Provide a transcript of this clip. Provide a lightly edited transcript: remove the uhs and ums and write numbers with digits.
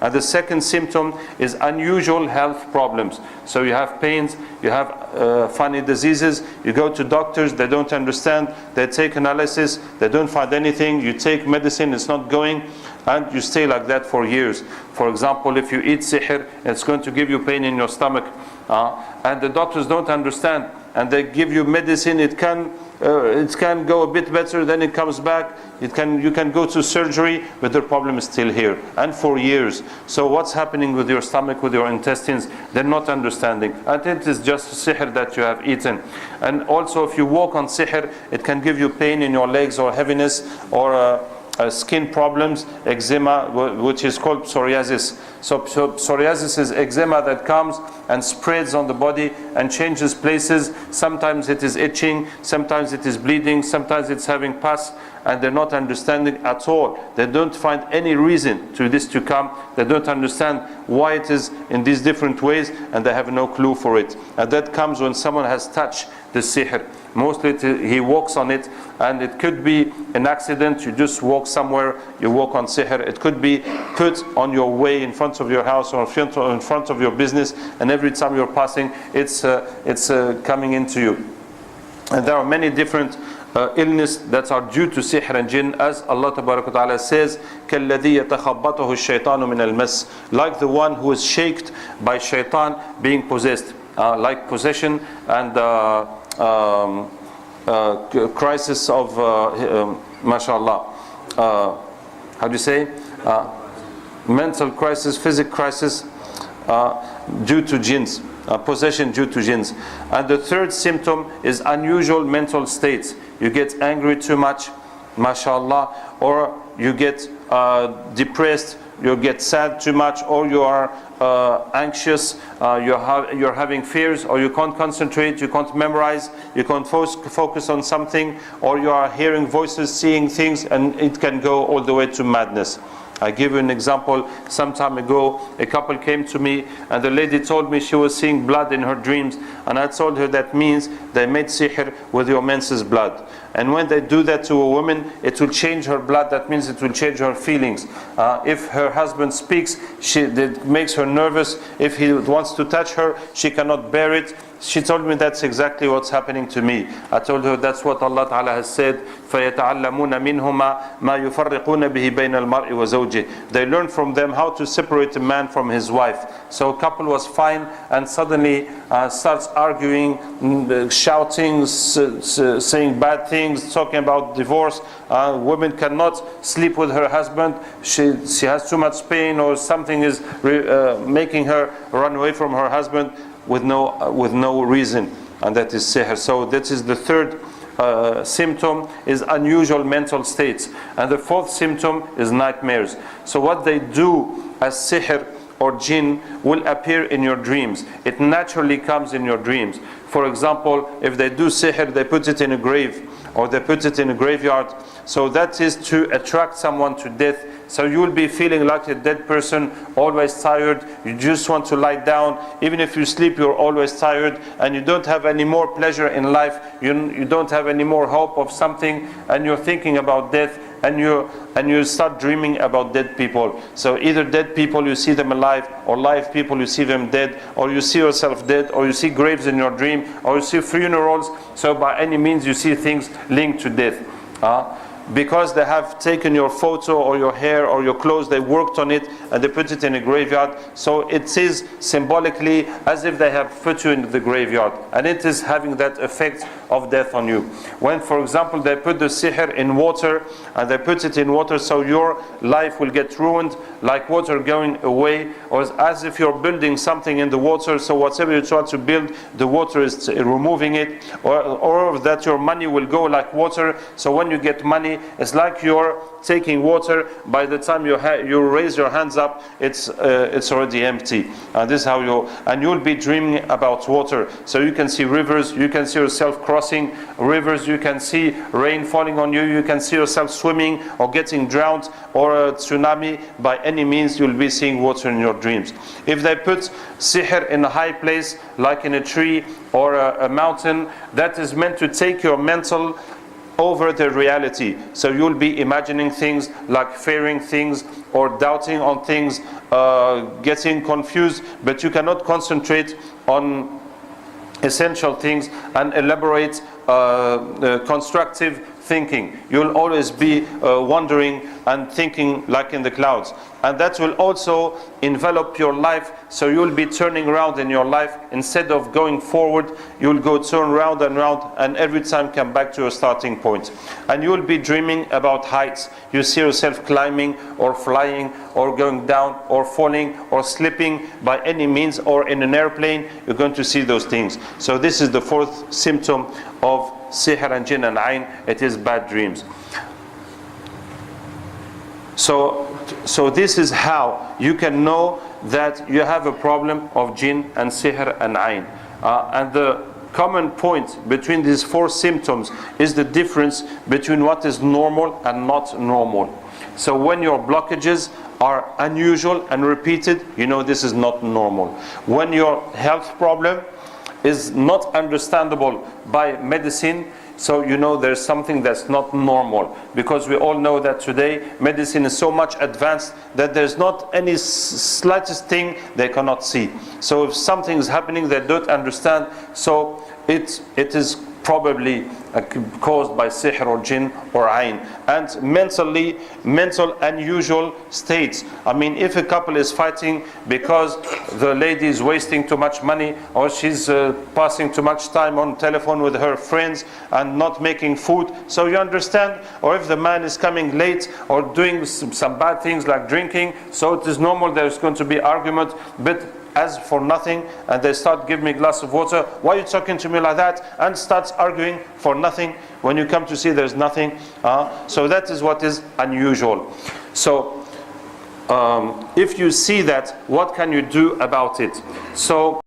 And the second symptom is unusual health problems. So you have pains, you have funny diseases, you go to doctors, they don't understand, they take analysis, they don't find anything, you take medicine, it's not going, and you stay like that for years. For example, if you eat sihr, it's going to give you pain in your stomach, and the doctors don't understand, and they give you medicine, it can go a bit better, then it comes back, you can go to surgery, but the problem is still here, and for years. So what's happening with your stomach, with your intestines? They're not understanding, and it is just sihr that you have eaten. And also, if you walk on sihr, it can give you pain in your legs, or heaviness, or skin problems, eczema, which is called psoriasis. So psoriasis is eczema that comes and spreads on the body and changes places. Sometimes it is itching, sometimes it is bleeding, sometimes it's having pus, and they're not understanding at all. They don't find any reason to this to come. They don't understand why it is in these different ways, and they have no clue for it. And that comes when someone has touched the sihr. Mostly he walks on it, and it could be an accident. You just walk somewhere, you walk on sihr. It could be put on your way in front of your house or in front of your business, and every time you're passing, it's coming into you. And there are many different illness that are due to sihr and jinn, as Allah Ta'ala says, كَالَّذِي يَتَخَبَّطُهُ الشَّيْطَانُ مِنَ الْمَسِّ, like the one who is shaked by shaitan being possessed, like possession and crisis of mashallah, how do you say, mental crisis, physical crisis, due to jinns, possession due to jinns. And the third symptom is unusual mental states. You get angry too much, mashallah, or you get depressed, you get sad too much, or you are anxious, you're having fears, or you can't concentrate, you can't memorize, you can't focus on something, or you are hearing voices, seeing things, and it can go all the way to madness. I give you an example. Some time ago, a couple came to me, and the lady told me she was seeing blood in her dreams, and I told her that means they made sihr with your menses blood. And when they do that to a woman, it will change her blood. That means it will change her feelings. If her husband speaks, it makes her nervous. If he wants to touch her, she cannot bear it. She told me that's exactly what's happening to me. I told her that's what Allah Ta'ala has said, فَيَتَعَلَّمُونَ مِنْهُمَا مَا يُفَرِّقُونَ بِهِ بَيْنَ الْمَرْءِ وَزَوْجِهِ. They learn from them how to separate a man from his wife. So a couple was fine, and suddenly starts arguing, shouting, saying bad things, talking about divorce. Woman cannot sleep with her husband. She has too much pain, or something is making her run away from her husband with no reason, and that is sihr. So that is the third symptom, is unusual mental states. And the fourth symptom is nightmares. So what they do as sihr or jinn will appear in your dreams. It naturally comes in your dreams. For example, if they do sihr, they put it in a grave, or they put it in a graveyard. So that is to attract someone to death. So you will be feeling like a dead person, always tired. You just want to lie down. Even if you sleep, you're always tired, and you don't have any more pleasure in life. You don't have any more hope of something, and you're thinking about death, and you start dreaming about dead people. So either dead people, you see them alive, or live people, you see them dead, or you see yourself dead, or you see graves in your dream, or you see funerals. So by any means you see things linked to death. Because they have taken your photo or your hair or your clothes, they worked on it and they put it in a graveyard. So it is symbolically as if they have put you in the graveyard, and it is having that effect of death on you. When, for example, they put the sihr in water, and they put it in water, so your life will get ruined, like water going away, or as if you're building something in the water. So whatever you try to build, the water is removing it, or that your money will go like water. So when you get money, it's like you're taking water. By the time you raise your hands up, it's already empty. And this is how you'll be dreaming about water. So you can see rivers, you can see yourself crossing rivers, you can see rain falling on you, you can see yourself swimming or getting drowned, or a tsunami. By any means, you'll be seeing water in your dreams. If they put sihr in a high place, like in a tree or a mountain, that is meant to take your mental over the reality. So you'll be imagining things, like fearing things, or doubting on things, getting confused, but you cannot concentrate on essential things and elaborate constructive thinking. You'll always be wondering and thinking like in the clouds, and that will also envelop your life. So you'll be turning around in your life. Instead of going forward, you'll go turn round and round, and every time come back to your starting point. And you'll be dreaming about heights. You see yourself climbing or flying or going down or falling or slipping by any means, or in an airplane. You're going to see those things. So this is the fourth symptom of sihr and jinn and ayn. It is bad dreams. So this is how you can know that you have a problem of jinn and sihr and ayn. And the common point between these four symptoms is the difference between what is normal and not normal. So when your blockages are unusual and repeated, you know this is not normal. When your health problem is not understandable by medicine, so you know there's something that's not normal. Because we all know that today medicine is so much advanced that there's not any slightest thing they cannot see. So if something is happening they don't understand, so it is probably caused by sihr or jinn or ayn. And mental unusual states. I mean, if a couple is fighting because the lady is wasting too much money, or she's passing too much time on telephone with her friends and not making food, so you understand. Or if the man is coming late or doing some bad things like drinking, so it is normal there's going to be argument. But as for nothing, and they start giving me a glass of water, why are you talking to me like that? And starts arguing for nothing. When you come to see there's nothing. So that is what is unusual. So if you see that, what can you do about it? So